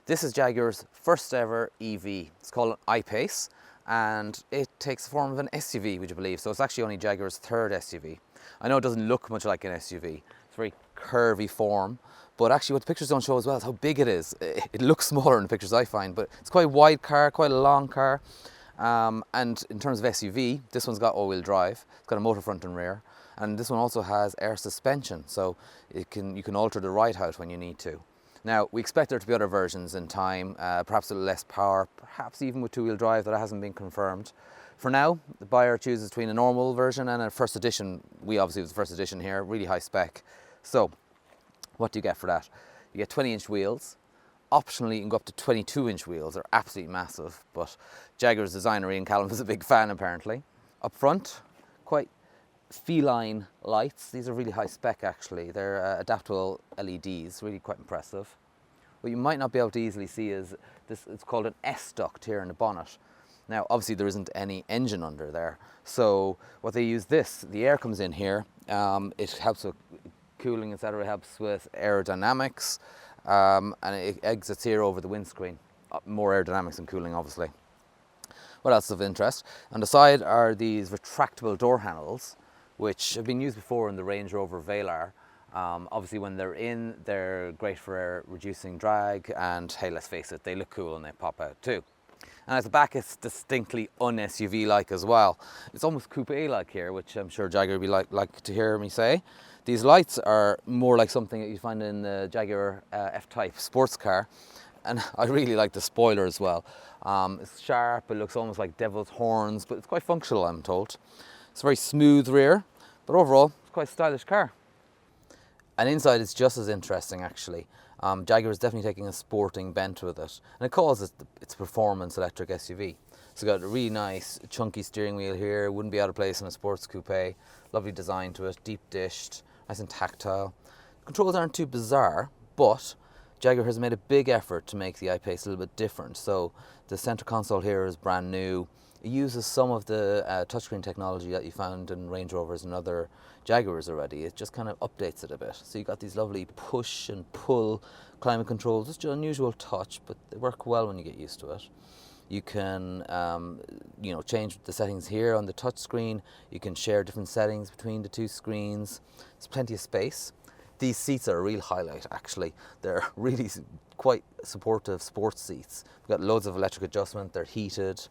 This is Jaguar's first ever EV. It's called an I-Pace, and it takes the form of an SUV, would you believe? So it's actually only Jaguar's third SUV. I know it doesn't look much like an SUV. It's a very curvy form, but actually what the pictures don't show as well is how big it is. It looks smaller in the pictures I find, but it's quite a wide car, quite a long car. And in terms of SUV, this one's got all-wheel drive. It's got a motor front and rear, and this one also has air suspension, so you can alter the ride height when you need to. Now, we expect there to be other versions in time, perhaps a little less power, perhaps even with two-wheel drive. That hasn't been confirmed. For now, the buyer chooses between a normal version and a first edition. We obviously have the first edition here, really high spec. So, what do you get for that? You get 20-inch wheels. Optionally, you can go up to 22-inch wheels. They're absolutely massive, but Jaguar's designer Ian Callum is a big fan, apparently. Up front, quite feline lights. These are really high spec actually. They're adaptable LEDs, really quite impressive. What you might not be able to easily see is this, it's called an S duct here in the bonnet. Now obviously there isn't any engine under there, so what they use this, the air comes in here, it helps with cooling, etc. It helps with aerodynamics, and it exits here over the windscreen. More aerodynamics and cooling obviously. What else is of interest? On the side are these retractable door handles, which have been used before in the Range Rover Velar. Obviously when they're in, they're great for reducing drag, and hey, let's face it, they look cool and they pop out too. And at the back it's distinctly un-SUV-like as well. It's almost coupe-like here, which I'm sure Jaguar would be like to hear me say. These lights are more like something that you find in the Jaguar F-Type sports car. And I really like the spoiler as well. It's sharp, it looks almost like devil's horns, but it's quite functional, I'm told. It's a very smooth rear, but overall, it's quite a stylish car. And inside it's just as interesting actually. Jaguar is definitely taking a sporting bent with it, and it calls it its performance electric SUV. So got a really nice chunky steering wheel here, wouldn't be out of place in a sports coupe. Lovely design to it, deep dished, nice and tactile. The controls aren't too bizarre, but Jaguar has made a big effort to make the I-Pace a little bit different. So the center console here is brand new. It uses some of the touchscreen technology that you found in Range Rovers and other Jaguars already. It just kind of updates it a bit. So you've got these lovely push and pull climate controls. It's just an unusual touch, but they work well when you get used to it. You can change the settings here on the touchscreen. You can share different settings between the two screens. There's plenty of space. These seats are a real highlight actually. They're really quite supportive sports seats. We've got loads of electric adjustment, they're heated.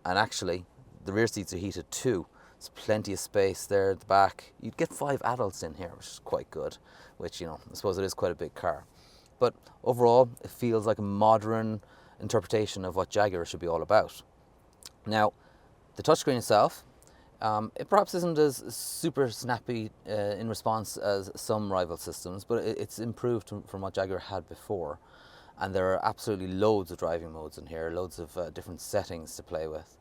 And actually, the rear seats are heated too. There's plenty of space there at the back. You'd get 5 adults in here, which is quite good, which, I suppose it is quite a big car. But overall, it feels like a modern interpretation of what Jaguar should be all about. Now, the touchscreen itself, it perhaps isn't as super snappy in response as some rival systems, but it's improved from what Jaguar had before. And there are absolutely loads of driving modes in here, loads of different settings to play with.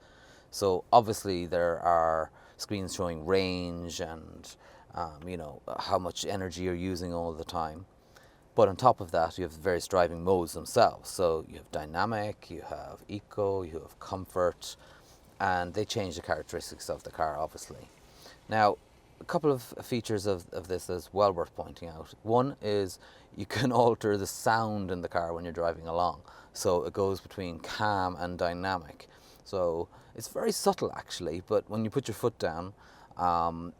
So obviously there are screens showing range and how much energy you're using all the time. But on top of that, you have the various driving modes themselves. So you have dynamic, you have eco, you have comfort, and they change the characteristics of the car, obviously. Now, a couple of features of this is well worth pointing out. One is you can alter the sound in the car when you're driving along. So it goes between calm and dynamic. So it's very subtle actually, but when you put your foot down,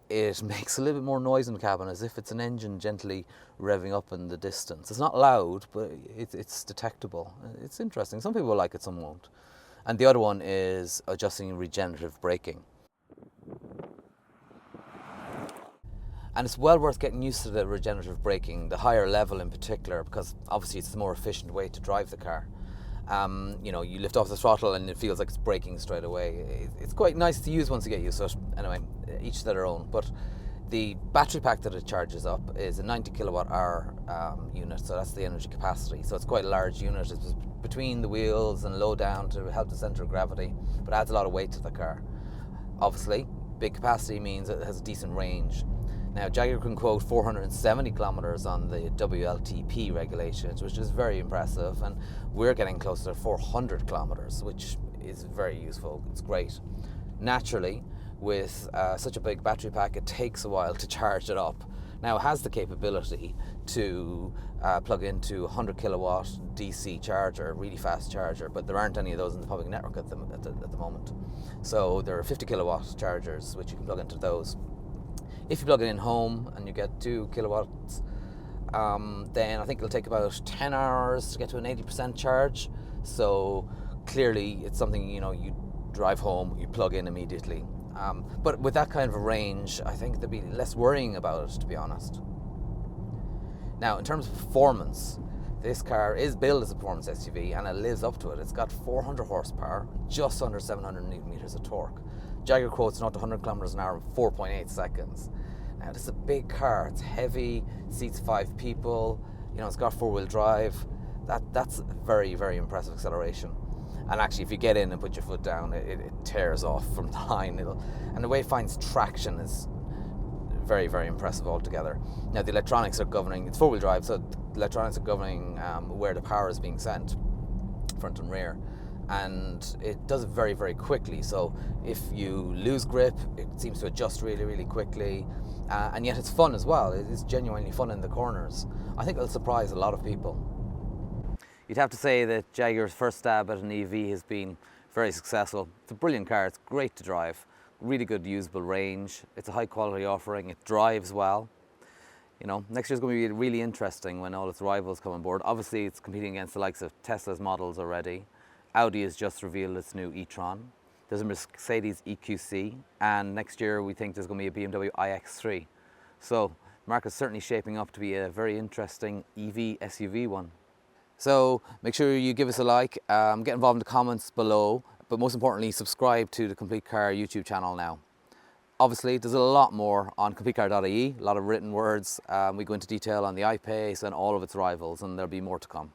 it makes a little bit more noise in the cabin, as if it's an engine gently revving up in the distance. It's not loud, but it's detectable. It's interesting. Some people like it, some won't. And the other one is adjusting regenerative braking. And it's well worth getting used to the regenerative braking, the higher level in particular, because obviously it's the more efficient way to drive the car. You lift off the throttle and it feels like it's braking straight away. It's quite nice to use once you get used to it. Anyway, each to their own. But the battery pack that it charges up is a 90 kilowatt hour unit, so that's the energy capacity. So it's quite a large unit. It's between the wheels and low down to help the center of gravity, but adds a lot of weight to the car. Obviously, big capacity means it has a decent range. Now, Jaguar can quote 470 kilometers on the WLTP regulations, which is very impressive, and we're getting closer to 400 kilometers, which is very useful. It's great. Naturally, with such a big battery pack, it takes a while to charge it up. Now it has the capability to plug into a 100 kilowatt DC charger, really fast charger, but there aren't any of those in the public network at the moment. So there are 50 kilowatt chargers which you can plug into those. If you plug it in home and you get 2 kilowatts, then I think it'll take about 10 hours to get to an 80% charge. So clearly it's something, you know, you drive home, you plug in immediately. But with that kind of a range, I think there'd be less worrying about it, to be honest. Now, in terms of performance, this car is billed as a performance SUV and it lives up to it. It's got 400 horsepower, just under 700 newton meters of torque. Jaguar quotes 0 to 100 kilometers an hour in 4.8 seconds. Now, this is a big car. It's heavy, seats 5 people. You know, it's got 4-wheel drive. That's very, very impressive acceleration. And actually, if you get in and put your foot down, it tears off from the line. And the way it finds traction is very, very impressive altogether. Now, the electronics are governing, it's 4-wheel drive, so the electronics are governing where the power is being sent, front and rear. And it does it very, very quickly. So if you lose grip, it seems to adjust really, really quickly. And yet it's fun as well. It is genuinely fun in the corners. I think it'll surprise a lot of people. You'd have to say that Jaguar's first stab at an EV has been very successful. It's a brilliant car, it's great to drive, really good usable range, it's a high quality offering, it drives well. You know, next year's going to be really interesting when all its rivals come on board. Obviously it's competing against the likes of Tesla's models already. Audi has just revealed its new e-tron. There's a Mercedes EQC, and next year we think there's going to be a BMW iX3. So the market's certainly shaping up to be a very interesting EV SUV one. So make sure you give us a like, get involved in the comments below, but most importantly, subscribe to the Complete Car YouTube channel now. Obviously, there's a lot more on CompleteCar.ie, a lot of written words. We go into detail on the I-Pace and all of its rivals, and there'll be more to come.